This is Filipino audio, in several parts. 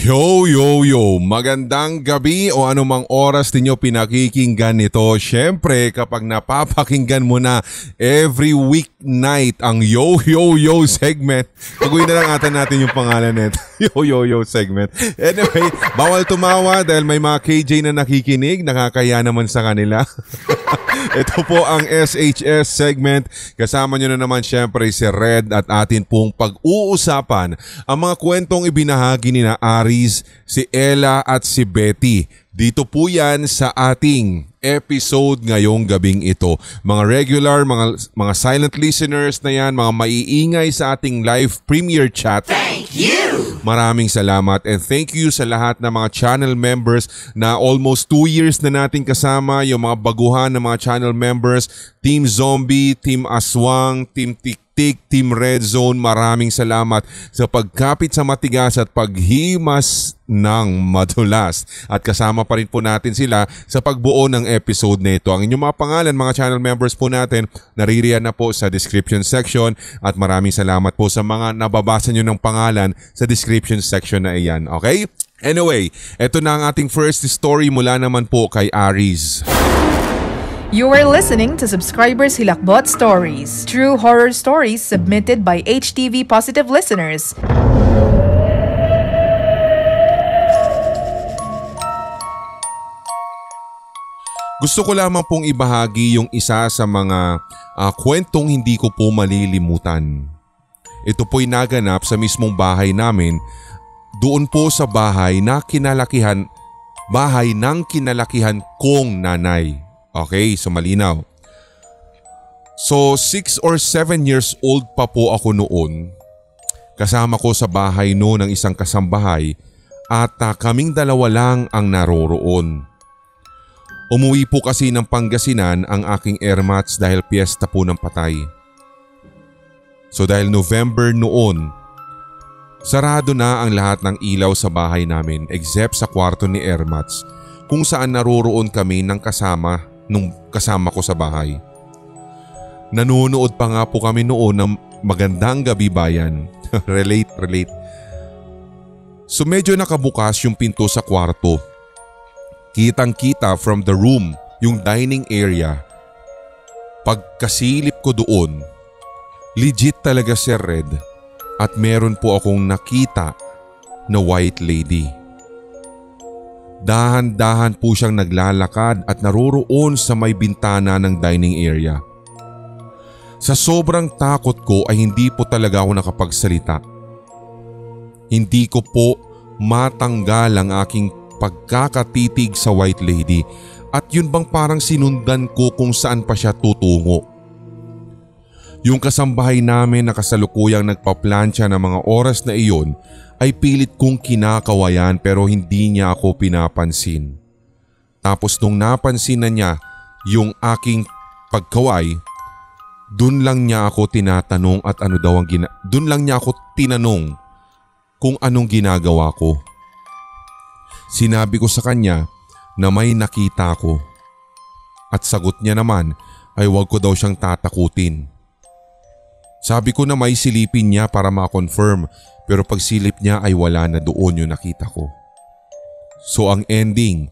Yo, yo, yo! Magandang gabi o anumang oras ninyo pinakikinggan nito. Siyempre, kapag napapakinggan mo na every weeknight ang Yo, Yo, Yo segment, pag-uwi na lang ata natin yung pangalan nito. Yo, Yo, Yo segment. Anyway, bawal tumawa dahil may mga KJ na nakikinig. Nakakaya naman sa kanila. Ito po ang SHS segment. Kasama nyo na naman siyempre si Red at atin pong pag-uusapan ang mga kwentong ibinahagi ni na Aris, si Ella at si Betty. Dito po yan sa ating episode ngayong gabing ito. Mga regular, mga silent listeners na yan, mga maiingay sa ating live premiere chat. Thank you! Maraming salamat and thank you sa lahat ng mga channel members na almost 2 years na natin kasama. Yung mga baguhan ng mga channel members, Team Zombie, Team Aswang, Team Tiktik, Team Red Zone. Maraming salamat sa pagkapit sa matigas at paghimas ng madulas. At kasama pa rin po natin sila sa pagbuo ng episode na ito. Ang inyong mga pangalan, mga channel members po natin, naririyan na po sa description section at maraming salamat po sa mga nababasa nyo ng pangalan sa description section na iyan. Okay? Anyway, ito na ang ating first story mula naman po kay Aris. You are listening to Subscribers Hilakbot Stories, true horror stories submitted by HTV Positive listeners. Gusto ko lamang pong ibahagi yung isa sa mga kwentong hindi ko po malilimutan. Ito po'y naganap sa mismong bahay namin, doon po sa bahay ng kinalakihan kong nanay. Okay, so malinaw. So 6 or 7 years old pa po ako noon. Kasama ko sa bahay noon ng isang kasambahay at kaming dalawa lang ang naroroon. Umuwi po kasi ng Pangasinan ang aking airmats dahil piyesta po ng patay. So dahil November noon, sarado na ang lahat ng ilaw sa bahay namin except sa kwarto ni airmats kung saan naroroon kami ng kasama ko sa bahay. Nanonood pa nga po kami noon ng Magandang Gabi Bayan. relate. So medyo nakabukas yung pinto sa kwarto. Kitang-kita from the room yung dining area. Pagkasilip ko doon, legit talaga si Red at meron po akong nakita na white lady. Dahan-dahan po siyang naglalakad at naroroon sa may bintana ng dining area. Sa sobrang takot ko ay hindi po talaga ako nakapagsalita. Hindi ko po matanggal ang aking pagkakatitig sa white lady at yun bang parang sinundan ko kung saan pa siya tutungo. Yung kasambahay namin na kasalukuyang nagpaplansya ng mga oras na iyon ay pilit kong kinakawayan pero hindi niya ako pinapansin. Tapos nung napansin na niya yung aking pagkaway, dun lang niya ako tinatanong kung anong ginagawa ko. Sinabi ko sa kanya na may nakita ko at sagot niya naman ay wag ko daw siyang tatakutin. Sabi ko na may silipin niya para ma-confirm pero pag silip niya ay wala na doon yung nakita ko. So ang ending,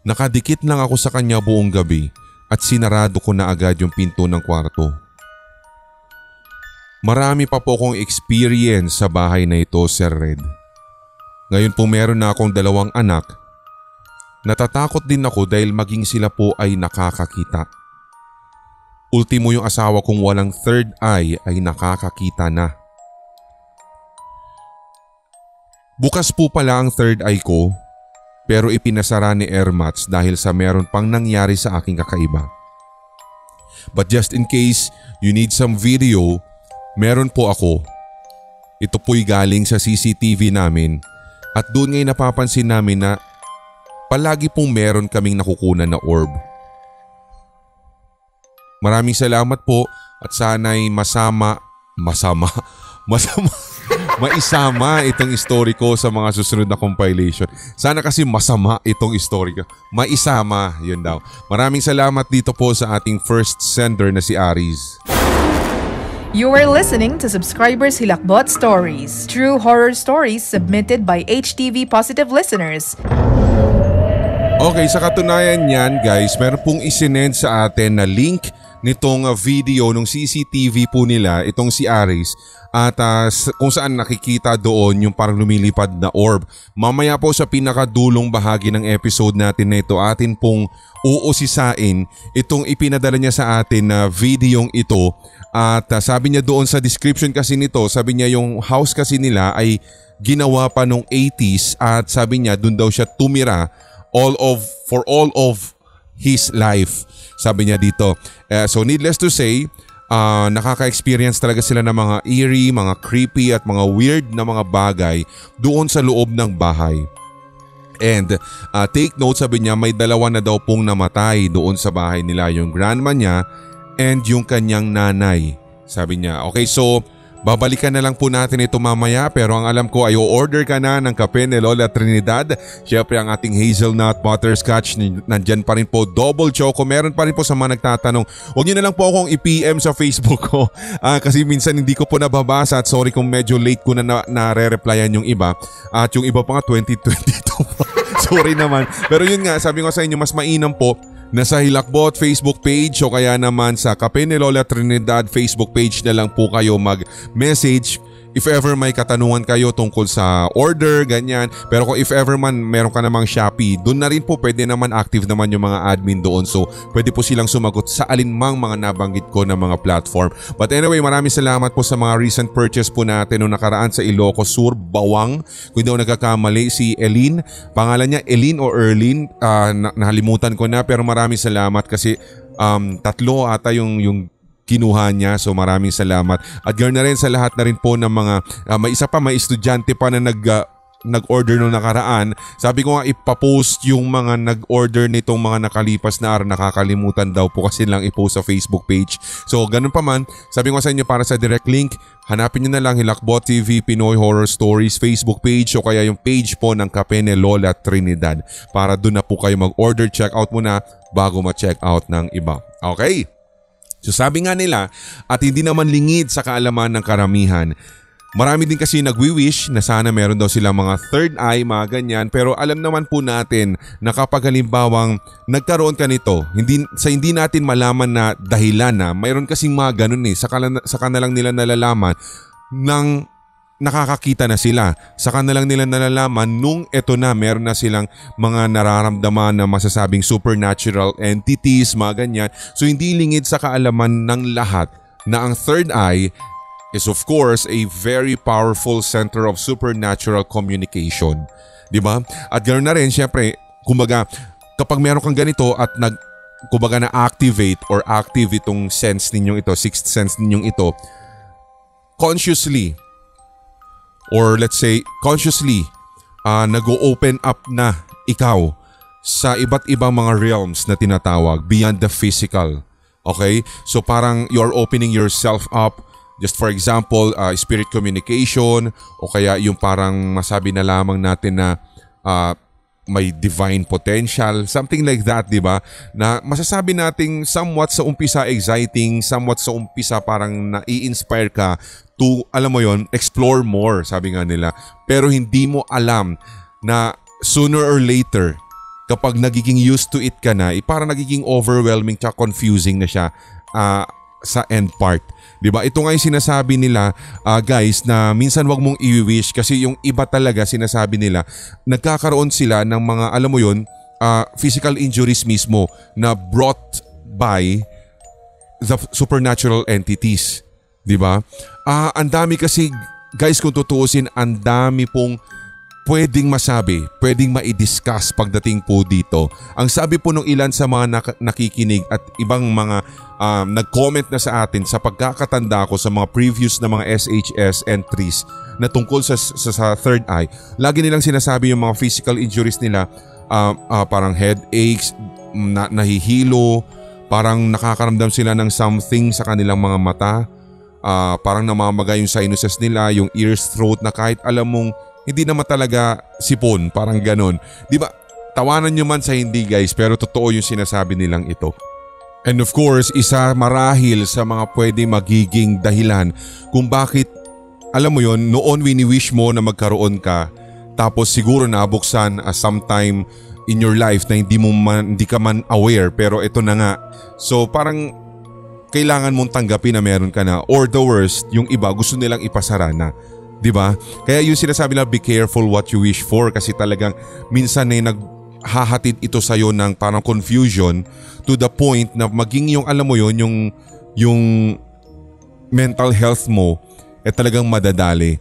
nakadikit lang ako sa kanya buong gabi at sinarado ko na agad yung pinto ng kwarto. Marami pa po akong experience sa bahay na ito, Sir Red. Ngayon po meron na akong 2 anak. Natatakot din ako dahil maging sila po ay nakakakita. Ultimo yung asawa kong walang third eye ay nakakakita na. Bukas po pala ang third eye ko pero ipinasara ni airmats dahil sa meron pang nangyari sa aking kakaiba. But just in case you need some video, meron po ako. Ito po'y galing sa CCTV namin at doon ngayon napapansin namin na palagi pong meron kaming nakukunan na orb. Maraming salamat po at sana'y maisama itong story ko sa mga susunod na compilation. Sana kasi masama itong story ko. Maisama, yun daw. Maraming salamat dito po sa ating first sender na si Aris. You are listening to Subscribers Hilakbot Stories, true horror stories submitted by HTV Positive listeners. Okay, sa katunayan niyan guys, meron pong isinend sa atin na link nitong video ng CCTV po nila, itong si Aris, at kung saan nakikita doon yung parang lumilipad na orb. Mamaya po sa pinakadulong bahagi ng episode natin na ito, atin pong uusisain itong ipinadala niya sa atin na videong ito. At sabi niya doon sa description kasi nito, sabi niya yung house kasi nila ay ginawa pa nung 80s at sabi niya doon daw siya tumira for all of his life. Sabi niya dito. So needless to say, nakaka-experience talaga sila ng mga eerie, mga creepy at mga weird na mga bagay doon sa loob ng bahay. And take note, sabi niya may dalawa na daw pong namatay doon sa bahay nila, yung grandma niya and yung kanyang nanay. Sabi niya, okay, so babalikan na lang po natin ito mamaya, pero ang alam ko ay o-order ka na ng kape ni Lola Trinidad. Siyempre ang ating hazelnut butterscotch, nandyan pa rin po, double choco. Meron pa rin po sa mga nagtatanong. Huwag niyo na lang po akong i-PM sa Facebook ko kasi minsan hindi ko po nababasa at sorry kung medyo late ko na re-replyan yung iba. At yung iba pa nga 2022 po. Sorry naman. Pero yun nga, sabi ko sa inyo, mas mainam po nasa Hilakbot Facebook page o kaya naman sa Kape ni Lola Trinidad Facebook page na lang po kayo mag-message if ever may katanungan kayo tungkol sa order, ganyan. Pero kung if ever man meron ka namang Shopee, doon na rin po pwede naman active naman yung mga admin doon. So pwede po silang sumagot sa alinmang mga nabanggit ko na mga platform. But anyway, maraming salamat po sa mga recent purchase po natin noong nakaraan sa Ilocos Sur, Bawang. Kung hindi ako nagkakamali, si Elin. Pangalan niya Elin o Erlin. Nahalimutan ko na pero maraming salamat kasi tatlo ata yung kinuha niya, so maraming salamat. At ganoon na rin sa lahat na rin po ng mga may isa pa, may estudyante pa na nag-order nung nakaraan. Sabi ko nga ipapost yung mga nag-order nitong mga nakalipas na araw, nakakalimutan daw po kasi lang ipost sa Facebook page. So ganun pa man, sabi ko sa inyo para sa direct link, hanapin nyo na lang Hilakbot TV Pinoy Horror Stories Facebook page o kaya yung page po ng Kape ni Lola Trinidad para doon na po kayo mag-order, check out muna bago ma-check out ng iba. Okay? So sabi nga nila, at hindi naman lingid sa kaalaman ng karamihan, marami din kasi nagwi-wish na sana meron daw silang mga third eye, mga ganyan. Pero alam naman po natin na kapag halimbawang nagkaroon ka nito, hindi natin malaman na dahilan na mayroon kasing mga ganun saka na lang nila nalalaman ng nakakakita na sila. Saka na lang nila nalalaman nung eto na meron na silang mga nararamdaman na masasabing supernatural entities, mga ganyan. So hindi lingid sa kaalaman ng lahat na ang third eye is of course a very powerful center of supernatural communication. Diba? At ganoon na rin, syempre, kumbaga, kapag meron kang ganito at kumbaga na-activate or active itong sense ninyong ito, sixth sense ninyong ito, consciously, or let's say consciously, nag-o-open up na ikaw sa iba't ibang mga realms na tinatawag beyond the physical. Okay? So parang you're opening yourself up. Just for example, spirit communication o kaya yung parang masabi na lamang natin na may divine potential, something like that, di ba? Na masasabi nating somewhat sa umpisa exciting, somewhat sa umpisa parang nai-inspire ka to, alam mo yon, explore more, sabi nga nila. Pero hindi mo alam na sooner or later, kapag nagiging used to it ka na, parang nagiging overwhelming tsaka confusing na siya sa end part. Diba? Ito nga yung sinasabi nila guys na minsan wag mong i-wish kasi yung iba talaga sinasabi nila nagkakaroon sila ng mga alam mo yun physical injuries mismo na brought by the supernatural entities. Diba? Ang dami kasi guys kung tutuusin, ang dami pong pwedeng masabi, pwedeng ma-discuss pagdating po dito. Ang sabi po ng ilan sa mga nakikinig at ibang mga nag-comment na sa atin sa pagkakatanda ko sa mga previous na mga SHS entries na tungkol sa third eye, lagi nilang sinasabi yung mga physical injuries nila, parang headaches, nahihilo, parang nakakaramdam sila ng something sa kanilang mga mata, parang namamaga yung sinuses nila, yung ears, throat na kahit alam mong hindi naman talaga sipon, parang ganon. Di ba? Tawanan nyo man sa hindi guys, pero totoo yung sinasabi nilang ito. And of course, isa marahil sa mga pwede magiging dahilan kung bakit, alam mo yon, noon wini-wish mo na magkaroon ka, tapos siguro nabuksan sometime in your life na hindi ka man aware, pero ito na nga. So parang kailangan mong tanggapin na meron ka na, or the worst, yung iba gusto nilang ipasara na. 'Di ba? Kaya yung sinasabi na be careful what you wish for, kasi talagang minsan ay naghahatid ito sa iyo ng parang confusion to the point na maging yung alam mo yon, yung mental health mo talagang madadali.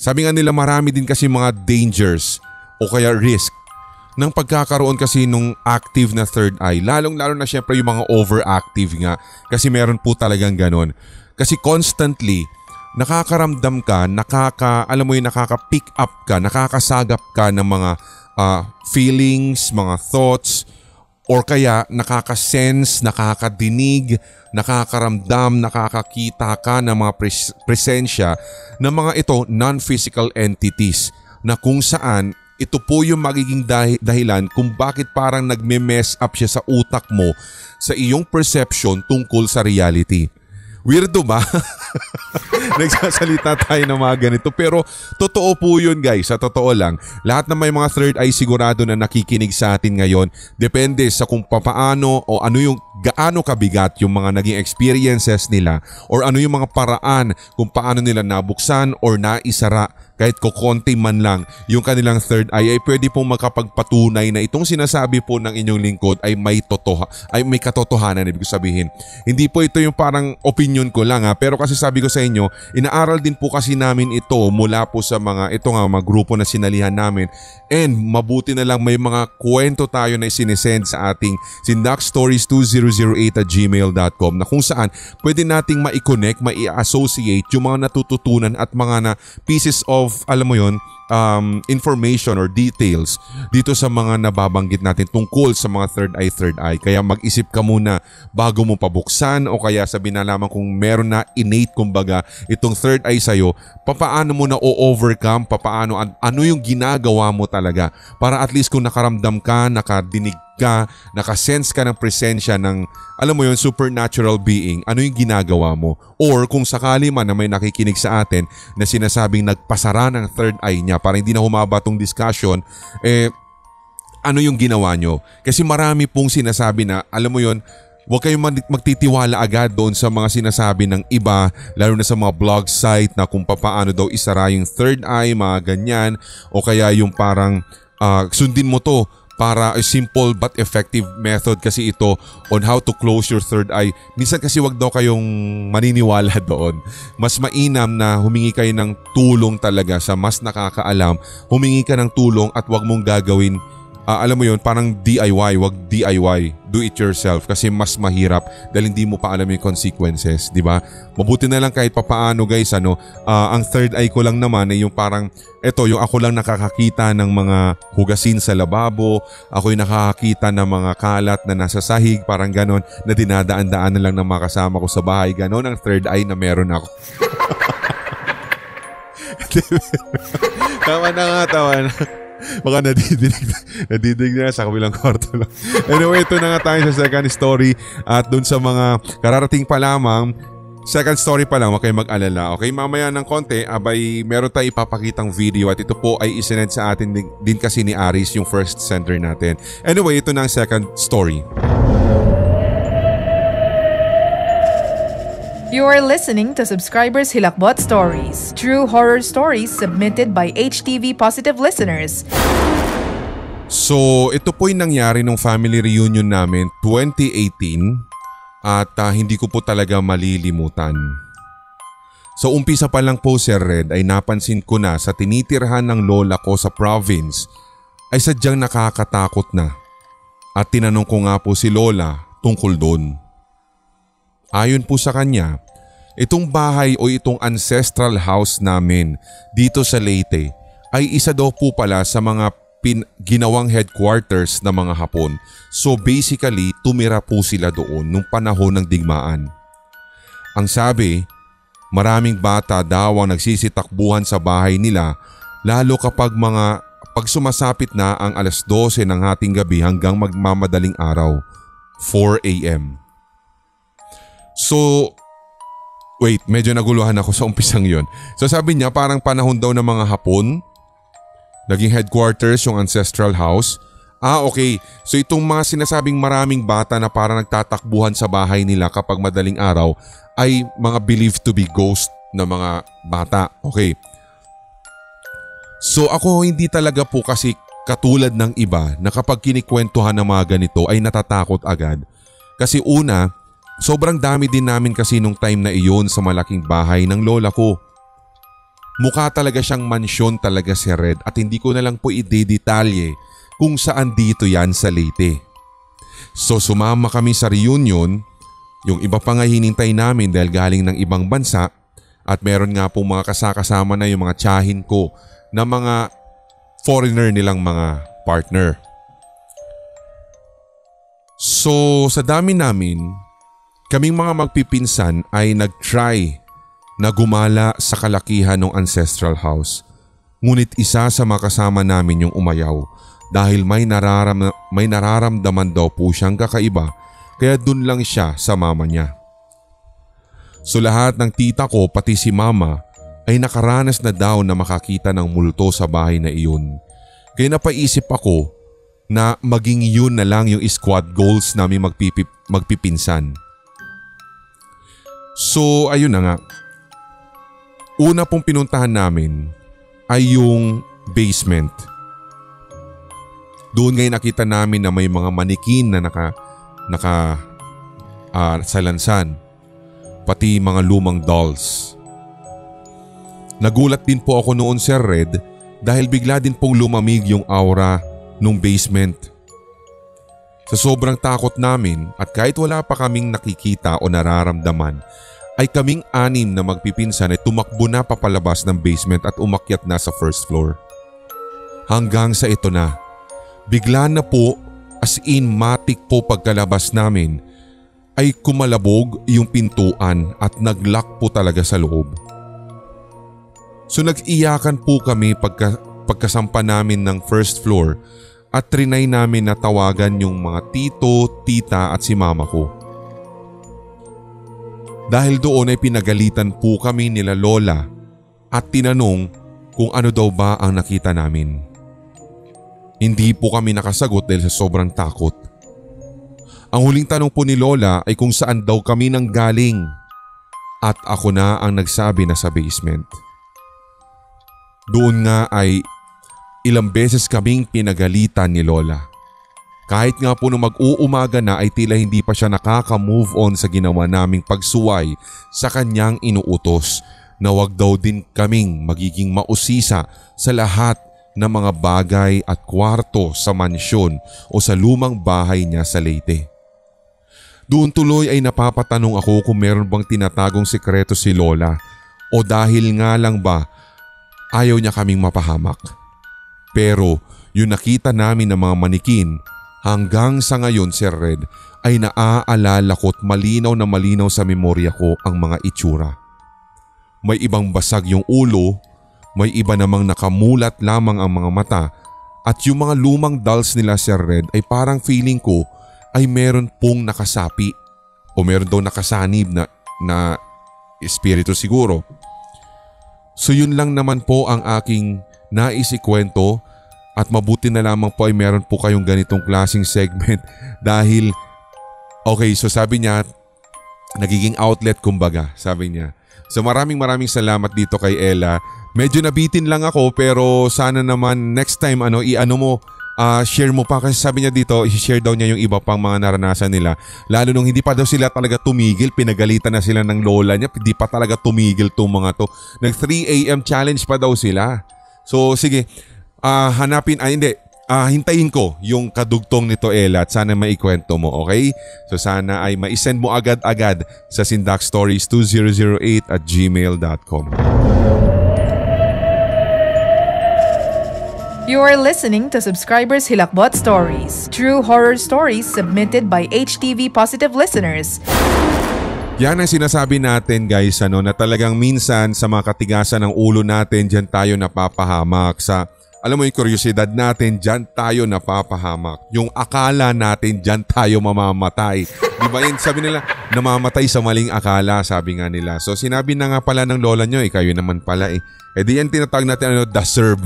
Sabi nga nila marami din kasi mga dangers o kaya risk ng pagkakaroon kasi nung active na third eye. Lalong-lalo na syempre yung mga overactive nga, kasi meron po talagang ganon. Kasi constantly nakakaramdam ka, nakaka-pick up ka, nakakasagap ka ng mga feelings, mga thoughts, or kaya nakaka-sense, nakakadinig, nakakaramdam, nakakakita ka ng mga presensya ng mga ito non-physical entities na kung saan ito po yung magiging dahilan kung bakit parang nagme-mess up siya sa utak mo sa iyong perception tungkol sa reality. Weirdo ba? Nagsasalita tayo ng mga ganito, pero totoo po yun guys, sa totoo lang. Lahat ng may mga third eye sigurado na nakikinig sa atin ngayon, depende sa kung papaano o gaano kabigat yung mga naging experiences nila, or ano yung mga paraan kung paano nila nabuksan or naisara kahit kukonti man lang yung kanilang third eye, ay pwede pong makapagpatunay na itong sinasabi po ng inyong lingkod ay may katotohanan. Ibig sabihin, hindi po ito yung parang opinion ko lang pero kasi sabi ko sa inyo, inaaral din po kasi namin ito mula po sa mga grupo na sinalihan namin, and mabuti na lang may mga kwento tayo na sinesend sa ating sindakstories2008@gmail.com na kung saan pwede nating ma-connect, ma-associate yung mga natututunan at mga pieces of information or details dito sa mga nababanggit natin tungkol sa mga third eye. Kaya mag-isip ka muna bago mo pabuksan, o kaya sabihin na lamang kung meron na innate kumbaga itong third eye sa'yo, papaano mo na o-overcome, ano yung ginagawa mo talaga para at least kung nakaramdam ka, nakadinig ka, nakasense ka ng presensya ng supernatural being, ano yung ginagawa mo? Or kung sakali man na may nakikinig sa atin na sinasabing nagpasara ng third eye niya para hindi na humaba tong discussion, ano yung ginawa nyo? Kasi marami pong sinasabi na, huwag kayong magtitiwala agad doon sa mga sinasabi ng iba, lalo na sa mga blog site na kung paano daw isara yung third eye, mga ganyan, o kaya yung parang sundin mo to para a simple but effective method kasi ito on how to close your third eye. Minsan kasi wag daw kayong maniniwala doon. Mas mainam na humingi kayo ng tulong talaga sa mas nakakaalam. Humingi ka ng tulong at wag mong gagawin parang DIY, wag DIY, do it yourself, kasi mas mahirap dahil hindi mo pa alam yung consequences, di ba? Mabuti na lang kahit papaano guys, ang third eye ko lang naman ay yung parang yung ako lang nakakakita ng mga hugasin sa lababo, ako yung nakakakita ng mga kalat na nasa sahig, parang ganon, na dinadaan-daan na lang ng mga kasama ko sa bahay, ganon ang third eye na meron ako. Tama na. Baka nadidinig na sa kabilang kwarto lang. Anyway, ito na nga tayo sa second story, at dun sa mga kararating pa lamang, second story pa lang, huwag kayong mag-alala. Okay, mamaya ng konti, meron tayong ipapakitang video, at ito po ay isinend sa atin din kasi ni Aris, yung first sender natin. Anyway, ito na ang second story. You are listening to Subscribers Hilakbot Stories, true horror stories submitted by HTV Positive listeners. So, ito po yung nangyari nung family reunion namin 2018, at hindi ko po talaga malilimutan. So, umpisa pa lang po, Sir Red, ay napansin ko na sa tinitirhan ng lola ko sa province ay sadyang nakakatakot na. At tinanong ko nga po si lola tungkol doon. Ayon po sa kanya, itong bahay o itong ancestral house namin dito sa Leyte ay isa daw po pala sa mga ginawang headquarters ng mga Hapon. So basically, tumira po sila doon nung panahon ng digmaan. Ang sabi, maraming bata daw ang nagsisitakbuhan sa bahay nila, lalo kapag pag sumasapit na ang 12:00 ng hating gabi hanggang magmamadaling araw, 4 a.m. So, wait, medyo naguluhan ako sa umpisang yon. So sabi niya parang panahon daw ng mga Hapon, naging headquarters yung ancestral house. Okay. So itong mga sinasabing maraming bata na parang nagtatakbuhan sa bahay nila kapag madaling araw ay mga believed to be ghost na mga bata. Okay. So ako hindi talaga po kasi katulad ng iba na kapag kinikwentuhan ng mga ganito ay natatakot agad. Kasi una, sobrang dami din namin kasi nung time na iyon sa malaking bahay ng lola ko. Mukha talaga siyang mansyon talaga si Red at hindi ko na lang po i-detalye kung saan dito yan sa Leyte. So sumama kami sa reunion, yung iba pa nga hinintay namin dahil galing ng ibang bansa at meron nga po mga kasakasama na yung mga tiyahin ko na mga foreigner nilang mga partner. So sa dami namin, kaming mga magpipinsan ay nag-try na gumala sa kalakihan ng ancestral house. Ngunit isa sa mga kasama namin yung umayaw dahil may nararamdaman daw po siyang kakaiba kaya dun lang siya sa mama niya. So lahat ng tita ko pati si mama ay nakaranas na daw na makakita ng multo sa bahay na iyon. Kaya napaisip ako na maging yun na lang yung squad goals namin magpipinsan. So ayun na nga. Una pong pinuntahan namin ay yung basement. Doon ngayon nakita namin na may mga manikin na salansan. Pati mga lumang dolls. Nagulat din po ako noon Sir Red dahil bigla din pong lumamig yung aura nung basement. Sa sobrang takot namin at kahit wala pa kaming nakikita o nararamdaman ay kaming anim na magpipinsan ay tumakbo na papalabas ng basement at umakyat na sa first floor. Hanggang sa ito na, bigla na po as in matik po pagkalabas namin ay kumalabog yung pintuan at naglock po talaga sa loob. So nag-iyakan po kami pagkasampa namin ng first floor at trinay namin na tawagan yung mga tito, tita at si mama ko. Dahil doon ay pinagalitan po kami nila lola at tinanong kung ano daw ba ang nakita namin. Hindi po kami nakasagot dahil sa sobrang takot. Ang huling tanong po ni lola ay kung saan daw kami nanggaling at ako na ang nagsabi na sa basement. Doon nga ay ilang beses kaming pinagalitan ni lola. Kahit nga po nung mag-uumaga na ay tila hindi pa siya nakaka-move on sa ginawa naming pagsuway sa kanyang inuutos na wag daw din kaming magiging mausisa sa lahat ng mga bagay at kwarto sa mansyon o sa lumang bahay niya sa Leyte. Doon tuloy ay napapatanong ako kung meron bang tinatagong sikreto si lola o dahil nga lang ba ayaw niya kaming mapahamak. Pero yung nakita namin ng mga manikin hanggang sa ngayon Sir Red ay naaalala ko't malinaw na malinaw sa memorya ko ang mga itsura. May ibang basag yung ulo, may iba namang nakamulat lamang ang mga mata at yung mga lumang dolls nila Sir Red ay parang feeling ko ay meron pong nakasapi o meron daw nakasanib na espiritu siguro. So yun lang naman po ang aking naisikwento at mabuti na lamang po ay meron po kayong ganitong klaseng segment dahil okay so sabi niya nagiging outlet kumbaga sabi niya. So maraming salamat dito kay Ella. Medyo nabitin lang ako pero sana naman next time share mo pa kasi sabi niya dito i-share daw niya yung iba pang mga naranasan nila. Lalo nung hindi pa daw sila talaga tumigil, pinagalitan na sila ng lola niya, hindi pa talaga tumigil tong mga to. Nag 3 AM challenge pa daw sila. So sige, hintayin ko yung kadugtong nito Ella at sana maikwento mo, okay? So sana ay maisend mo agad-agad sa sindakstories2008@gmail.com. You are listening to Subscribers Hilakbot Stories, true horror stories submitted by HTV Positive listeners. Yan ang sinasabi natin guys na talagang minsan sa mga katigasan ng ulo natin dyan tayo napapahamak. Alam mo yung kuryosidad natin dyan tayo napapahamak. Yung akala natin dyan tayo mamamatay. Diba yun? Sabi nila namamatay sa maling akala, sabi nga nila. So sinabi na nga pala ng lola nyo, kayo naman pala eh. Di yan tinatawag natin the serve.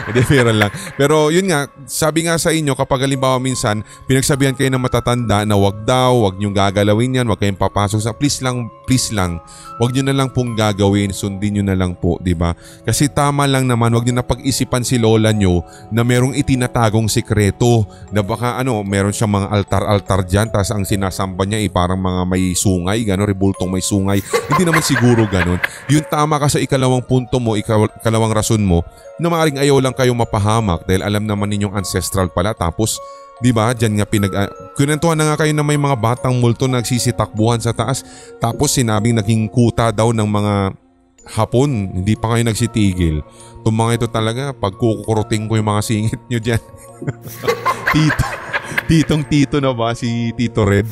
Di meron lang. Pero yun nga, sabi nga sa inyo kapag halimbawa minsan pinagsabihan kayo ng matatanda na wag daw, wag nyong gagalawin yan, wag kayong papasok sa please lang, wag nyo na lang pong gagawin, sundin nyo na lang po, di ba? Kasi tama lang naman, wag nyo na pag-isipan si lola nyo na merong itinatagong sikreto na baka meron siyang mga altar-altar dyan, tas ang sinasamba niya parang mga may sungay, gano'n, rebultong may sungay. Hindi naman siguro gano'n. Yung tama ka sa ikalawang punto mo, ikalawang rason mo, na maaaring ayaw lang kayong mapahamak dahil alam naman ninyong ancestral pala. Tapos, di ba, dyan nga kunentuhan na nga kayo na may mga batang multo nagsisitakbuhan sa taas. Tapos sinabing naging kuta daw ng mga Hapon, hindi pa kayo nagsitigil. Itong mga ito talaga, pag kukuruting ko yung mga singit nyo dyan. Tito na ba si Tito Red?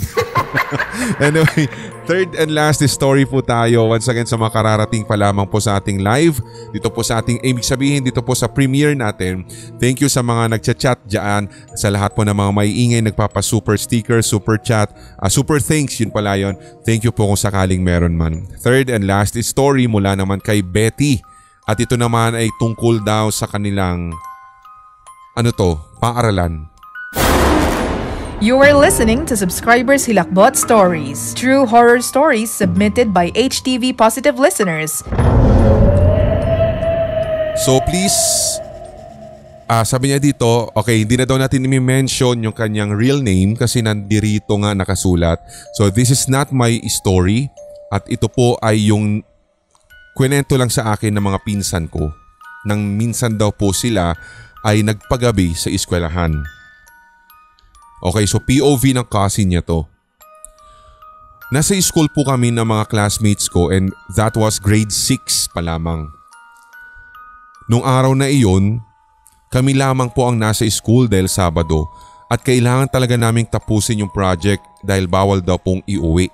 Anyway, third and last story po tayo. Once again sa mga kararating pa lamang po sa ating live. Dito po sa ating, ibig sabihin dito po sa premiere natin. Thank you sa mga nagchat-chat dyan. Sa lahat po ng mga maiingay, nagpapa-super sticker, super chat, super thanks, yun pala yun. Thank you po kung sakaling meron man. Third and last story mula naman kay Betty. At ito naman ay tungkol daw sa kanilang, paaralan. You are listening to Subscribers Hilakbot Stories, true horror stories submitted by HTV Positive listeners. So please, sabi niya dito, okay, hindi na daw natin i-mention yung kanyang real name kasi nandirito nga nakasulat. So this is not my story at ito po ay yung kwento lang sa akin ng mga pinsan ko. Nang minsan daw po sila ay nagpagabi sa eskwelahan. Okay, so POV ng cousin niya to. Nasa school po kami ng mga classmates ko and that was grade 6 pa lamang. Nung araw na iyon, kami lamang po ang nasa school dahil Sabado at kailangan talaga naming tapusin yung project dahil bawal daw pong iuwi.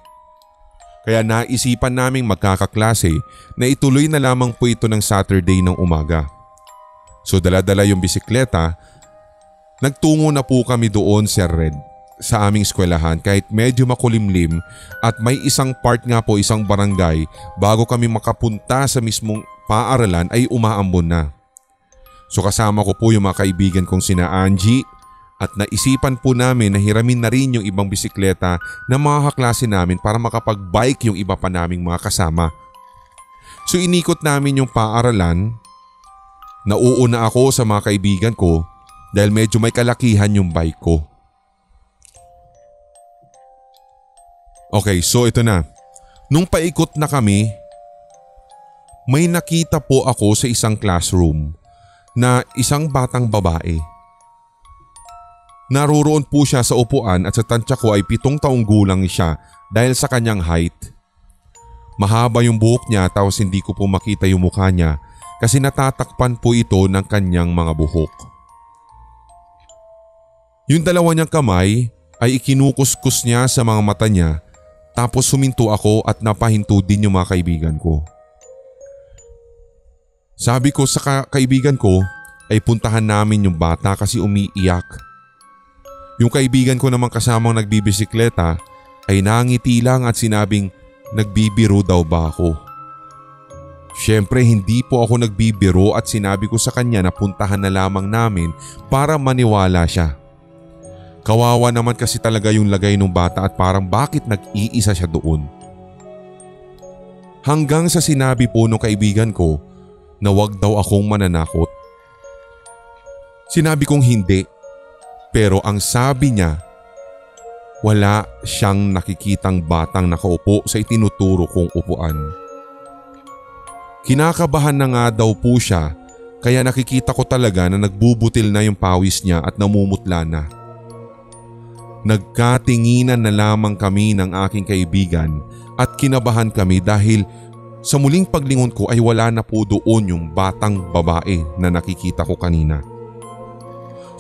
Kaya naisipan naming magkakaklase na ituloy na lamang po ito ng Saturday ng umaga. So dala-dala yung bisikleta. Nagtungo na po kami doon, Sir Red, sa aming eskwelahan kahit medyo makulimlim at may isang part nga po, isang barangay bago kami makapunta sa mismong paaralan ay umaambon na. So kasama ko po yung mga kaibigan kong sina Angie at naisipan po namin na hiramin na rin yung ibang bisikleta ng mga kaklase namin para makapag-bike yung iba pa naming mga kasama. So inikot namin yung paaralan, nauuna ako sa mga kaibigan ko dahil medyo may kalakihan yung bike ko. Okay, so ito na. Nung paikot na kami, may nakita po ako sa isang classroom na isang batang babae. Naroon po siya sa upuan at sa tansya ko ay 7 taong gulang siya dahil sa kanyang height. Mahaba yung buhok niya tapos hindi ko po makita yung mukha niya kasi natatakpan po ito ng kanyang mga buhok. Yung dalawa niyang kamay ay ikinukuskus niya sa mga mata niya tapos huminto ako at napahinto din yung mga kaibigan ko. Sabi ko sa kaibigan ko ay puntahan namin yung bata kasi umiiyak. Yung kaibigan ko namang kasamang nagbibisikleta ay nangiti lang at sinabing nagbibiro daw ba ako. Siyempre hindi po ako nagbibiro at sinabi ko sa kanya na puntahan na lamang namin para maniwala siya. Kawawa naman kasi talaga yung lagay ng bata at parang bakit nag-iisa siya doon. Hanggang sa sinabi po ng kaibigan ko na wag daw akong mananakot. Sinabi kong hindi, pero ang sabi niya, wala siyang nakikitang batang nakaupo sa itinuturo kong upuan. Kinakabahan na nga daw po siya kaya nakikita ko talaga na nagbubutil na yung pawis niya at namumutla na. Nagkatinginan na lamang kami ng aking kaibigan at kinabahan kami dahil sa muling paglingon ko ay wala na po doon yung batang babae na nakikita ko kanina.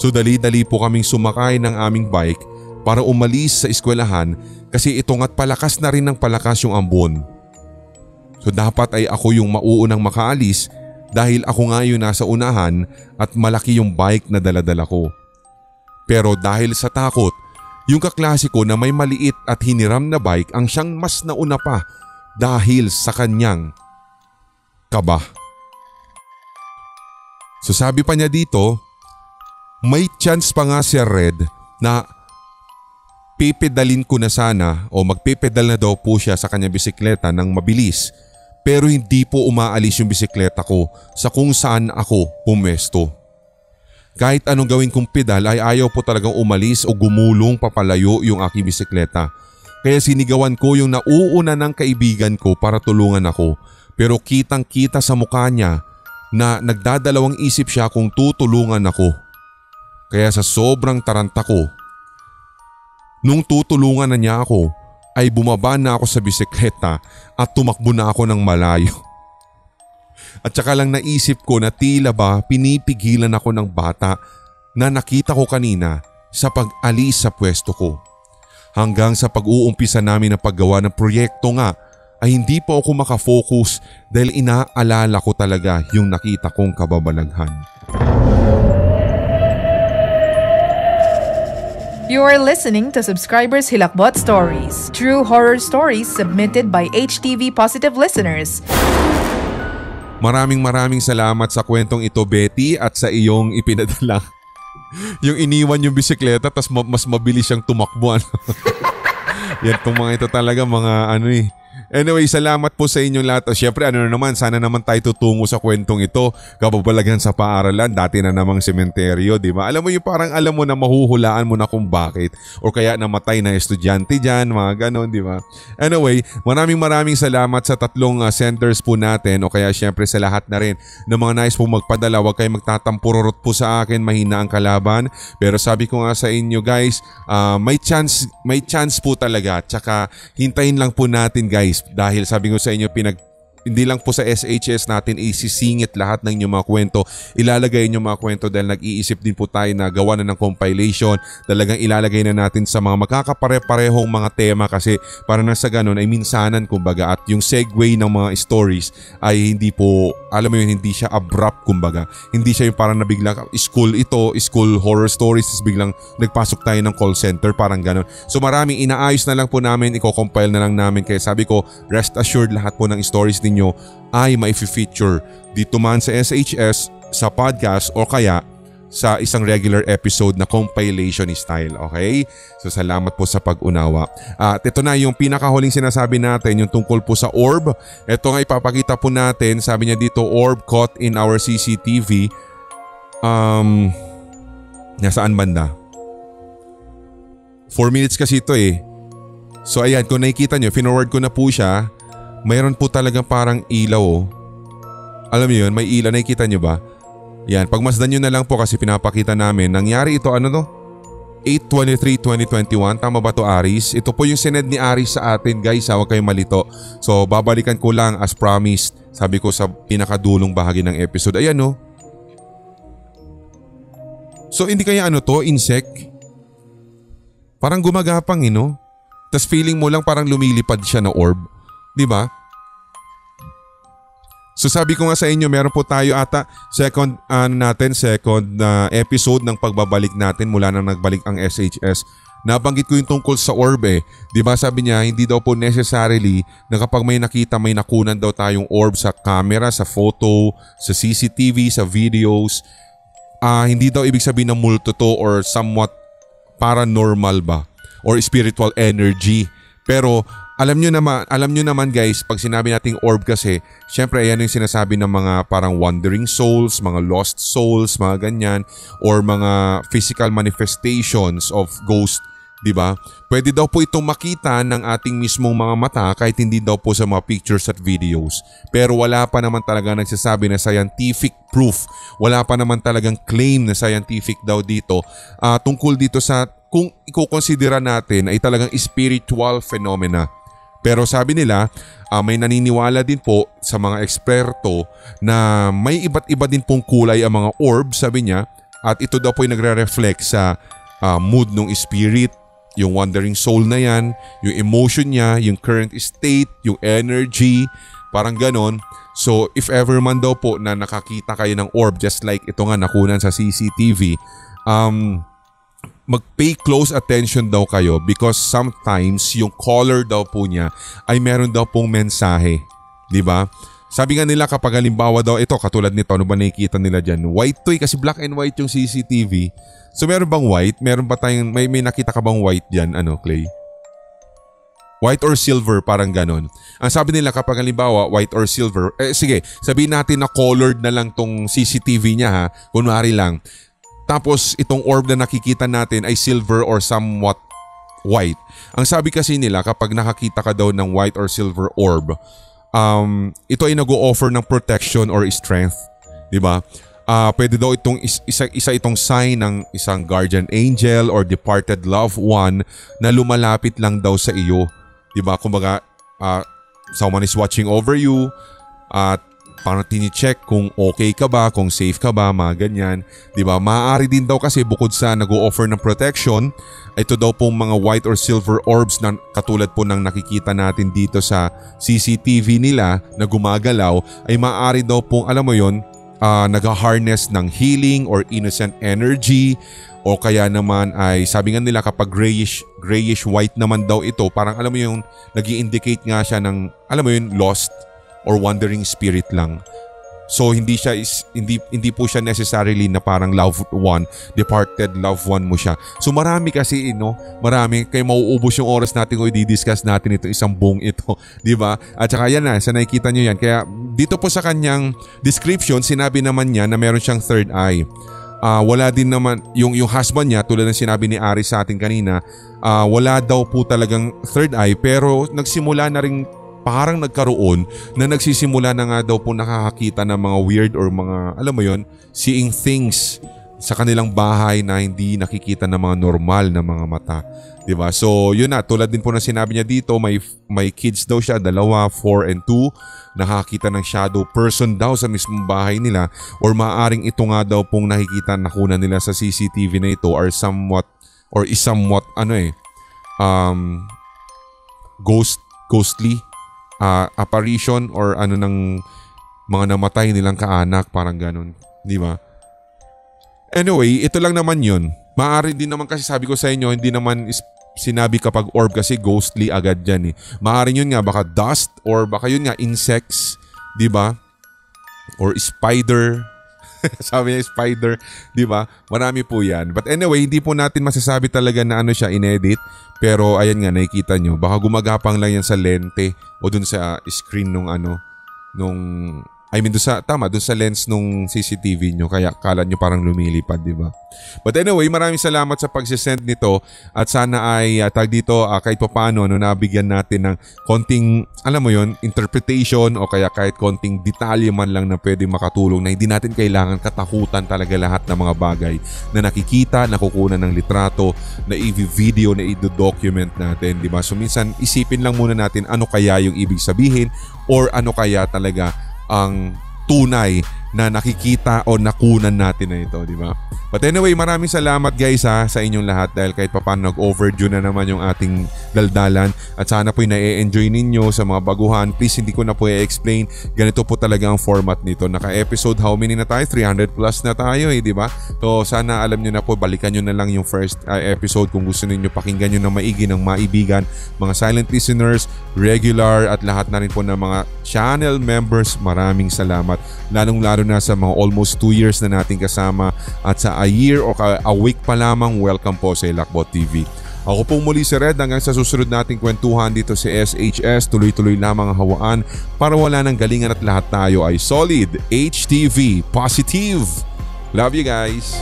So dali-dali po kaming sumakay ng aming bike para umalis sa eskwelahan kasi ito nga't palakas na rin ng palakas yung ambon. So dapat ay ako yung mauunang makaalis dahil ako nga yung nasa unahan at malaki yung bike na daladala ko. Pero dahil sa takot, Yung kaklase ko na may maliit at hiniram na bike ang siyang mas nauna pa dahil sa kanyang kaba. So sabi pa niya dito, may chance pa nga si Red na pipedalin ko na sana o magpipedal na daw po siya sa kanyang bisikleta ng mabilis, pero hindi po umaalis yung bisikleta ko sa kung saan ako pumesto. Kahit anong gawin kong pedal ay ayaw po talagang umalis o gumulong papalayo yung aking bisikleta. Kaya sinigawan ko yung nauuna ng kaibigan ko para tulungan ako, pero kitang kita sa mukha niya na nagdadalawang isip siya kung tutulungan ako. Kaya sa sobrang taranta ko, nung tutulungan na niya ako ay bumaba na ako sa bisikleta at tumakbo na ako ng malayo. At saka lang naisip ko na tila ba pinipigilan ako ng bata na nakita ko kanina sa pag-alis sa pwesto ko. Hanggang sa pag-uumpisa namin ng paggawa ng proyekto nga ay hindi po ako makafocus dahil inaalala ko talaga yung nakita kong kababalaghan. You are listening to Subscribers Hilakbot Stories, true horror stories submitted by HTV Positive listeners. Maraming salamat sa kwentong ito, Betty, at sa iyong ipinadala. Yung iniwan yung bisikleta tas mas mabilis siyang tumakbo. Yan itong mga ito talaga mga ano eh. Anyway, salamat po sa inyong lahat. Siyempre sana naman tayo tutungo sa kwentong ito. Kababalaghan sa paaralan, dati na namang sementeryo, di ba? Alam mo yung parang alam mo na mahuhulaan mo na kung bakit. O kaya namatay na estudyante dyan, mga ganon, di ba? Anyway, maraming salamat sa tatlong senders po natin. O kaya siyempre sa lahat na rin ng mga nais po magpadala. Huwag kayo magtatampururot po sa akin, mahina ang kalaban. Pero sabi ko nga sa inyo guys, may chance po talaga. Tsaka hintayin lang po natin guys. Dahil sabi ko sa inyo, hindi lang po sa SHS natin isisingit lahat ng inyong mga kwento. Ilalagay inyong mga kwento dahil nag-iisip din po tayo na gawa na ng compilation. Talagang ilalagay na natin sa mga magkakapare-parehong mga tema kasi para na sa ganun ay minsanan kumbaga at yung segue ng mga stories ay hindi po, alam mo yun, hindi siya abrupt kumbaga. Hindi siya yung parang nabiglang school horror stories tapos biglang nagpasok tayo ng call center, parang ganun. So maraming inaayos na lang po namin, i-compile na lang namin kaya sabi ko rest assured lahat po ng stories ninyo ay mai-feature dito man sa SHS, sa podcast o kaya sa isang regular episode na compilation style, okay? So salamat po sa pag-unawa. At ito na yung pinakahuling sinasabi natin, yung tungkol po sa orb. Ito nga ipapakita po natin, sabi niya dito, orb caught in our CCTV. Nasaan banda? 4 minutes kasi ito eh. So ayan, kung nakikita nyo, finorward ko na po siya. Mayroon po talagang parang ilaw oh. Alam niyo yun, may ilaw, nakikita nyo ba? Yan, pagmasdan nyo na lang po kasi pinapakita namin. Nangyari ito, 8/23/2021, tama ba to Aris? Ito po yung sinend ni Aris sa atin guys, huwag kayong malito. So babalikan ko lang as promised, sabi ko sa pinakadulong bahagi ng episode. Ayan oh. So hindi kaya insect? Parang gumagapang Tas feeling mo lang parang lumilipad siya na orb. Diba? So sabi ko nga sa inyo, meron po tayo ata second episode ng pagbabalik natin mula nang nagbalik ang SHS. Nabanggit ko yung tungkol sa orb eh. Diba sabi niya, hindi daw po necessarily na kapag may nakita, may nakunan daw tayong orb sa camera, sa photo, sa CCTV, sa videos. Hindi daw ibig sabihin na multo to or somewhat paranormal ba? Or spiritual energy. Pero alam nyo naman guys, pag sinabi nating orb kasi, syempre ayan yung sinasabi ng mga parang wandering souls, mga lost souls, mga ganyan, or mga physical manifestations of ghost, diba? Pwede daw po itong makita ng ating mismong mga mata kahit hindi daw po sa mga pictures at videos. Pero wala pa naman talaga nagsasabi na scientific proof, wala pa naman talagang claim na scientific daw dito tungkol dito sa kung ikukonsidera natin ay talagang spiritual phenomena. Pero sabi nila, may naniniwala din po sa mga eksperto na may iba't iba din pong kulay ang mga orb, sabi niya. At ito daw po ay nagre-reflect sa mood ng spirit, yung wandering soul na yan, yung emotion niya, yung current state, yung energy, parang ganon. So if ever man daw po na nakakita kayo ng orb just like ito nga nakunan sa CCTV, mag-pay close attention daw kayo because sometimes yung caller daw po niya ay meron daw pong mensahe. Diba? Sabi nga nila kapag halimbawa daw, ito katulad nito, ano ba nakikita nila dyan? White to kasi black and white yung CCTV. So meron bang white? Meron ba tayong, may nakita ka bang white dyan, Clay? White or silver, parang ganon. Ang sabi nila kapag halimbawa white or silver, sige, sabihin natin na colored na lang tong CCTV niya ha, kunwari lang. Tapos itong orb na nakikita natin ay silver or somewhat white. Ang sabi kasi nila kapag nakakita ka daw ng white or silver orb, ito ay nag-o-offer ng protection or strength, di ba? Pwede daw itong isa itong sign ng isang guardian angel or departed loved one na lumalapit lang daw sa iyo, di ba? Kumbaga, someone is watching over you at parang tini-check kung okay ka ba, kung safe ka ba, mga ganyan, di ba? Maaari din daw kasi bukod sa nag-o-offer ng protection, ito daw pong mga white or silver orbs na katulad po ng nakikita natin dito sa CCTV nila na gumagalaw ay maaari daw pong, alam mo yon, nag-harness ng healing or innocent energy o kaya naman ay sabi nga nila kapag grayish white naman daw ito, parang alam mo yung nag-i-indicate nga siya ng, alam mo yun, lost or wandering spirit lang. So hindi po siya necessarily na parang loved one, departed loved one mo siya. So marami kasi marami kaya mauubos yung oras natin kung i-discuss natin ito isang buong ito, di ba? At saka yan na, sa nakikita niyo yan. Kaya dito po sa kanyang description, sinabi naman niya na meron siyang third eye. Wala din naman yung husband niya, tulad ng sinabi ni Ari sa atin kanina, wala daw po talagang third eye pero nagsimula na ring parang nagkaroon na nagsisimula na nga daw po nakakakita ng mga weird or mga, alam mo yon, seeing things sa kanilang bahay na hindi nakikita ng mga normal na mga mata. Diba? So yun na, tulad din po na sinabi niya dito, may kids daw siya, 2, 4 and 2, nakakita ng shadow person daw sa mismong bahay nila or maaaring ito nga daw pong nakikita na kunan nila sa CCTV na ito are somewhat ghostly apparition or ng mga namatay nilang kaanak, parang ganun, di ba? Anyway, ito lang naman yun. Maaari din naman kasi sabi ko sa inyo, hindi naman sinabi kapag orb kasi ghostly agad dyan eh. Maaari yun nga baka dust or baka yun nga insects, di ba? Or spider. Sabi niya spider, di ba? Marami po yan. But anyway, hindi po natin masasabi talaga na siya inedit. Pero ayan nga, nakikita nyo. Baka gumagapang lang yan sa lente o dun sa screen nung dun sa lens nung CCTV nyo. Kaya kala nyo parang lumilipad, di ba? But anyway, maraming salamat sa pagsisend nito at sana ay kahit pa paano nabigyan natin ng konting, alam mo yon, interpretation o kaya kahit konting detalye man lang na pwede makatulong na hindi natin kailangan katakutan talaga lahat ng mga bagay na nakikita, nakukunan ng litrato, na i-video, na i-document natin, di ba? So minsan isipin lang muna natin ano kaya yung ibig sabihin or ano kaya talaga ang tunay na nakikita o nakunan natin na ito, di ba? But anyway, maraming salamat guys sa inyong lahat dahil kahit papaano nag-overdue na naman yung ating daldalan at sana po na-enjoy ninyo sa mga baguhan. Please, hindi ko na po i-explain. Ganito po talaga ang format nito. Naka-episode how many na tayo? 300 plus na tayo di ba? So sana alam nyo na po, balikan nyo na lang yung first episode kung gusto ninyo pakinggan nyo na maigi ng maibigan. Mga silent listeners, regular at lahat na rin po ng mga channel members, maraming salamat. Lalong-lalo na sa mga almost 2 years na nating kasama at sa a year o a week pa lamang, welcome po sa Hilakbot TV. Ako pong muli si Red hanggang sa susunod nating kwentuhan dito sa SHS. Tuloy-tuloy lamang ang hawaan para wala ng galingan at lahat tayo ay solid. HTV Positive. Love you guys.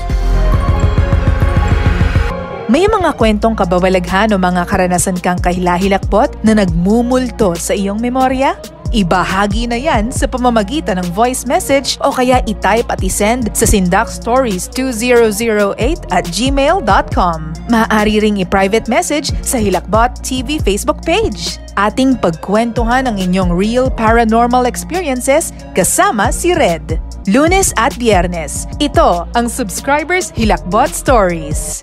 May mga kwentong kababalaghan o mga karanasan kang kahilahilakbot na nagmumulto sa iyong memorya? Ibahagi na yan sa pamamagitan ng voice message o kaya i-type at i-send sa sindakstories2008@gmail.com. Maaari ring i-private message sa Hilakbot TV Facebook page. Ating pagkwentuhan ang inyong real paranormal experiences kasama si Red. Lunes at Biyernes, ito ang Subscribers Hilakbot Stories.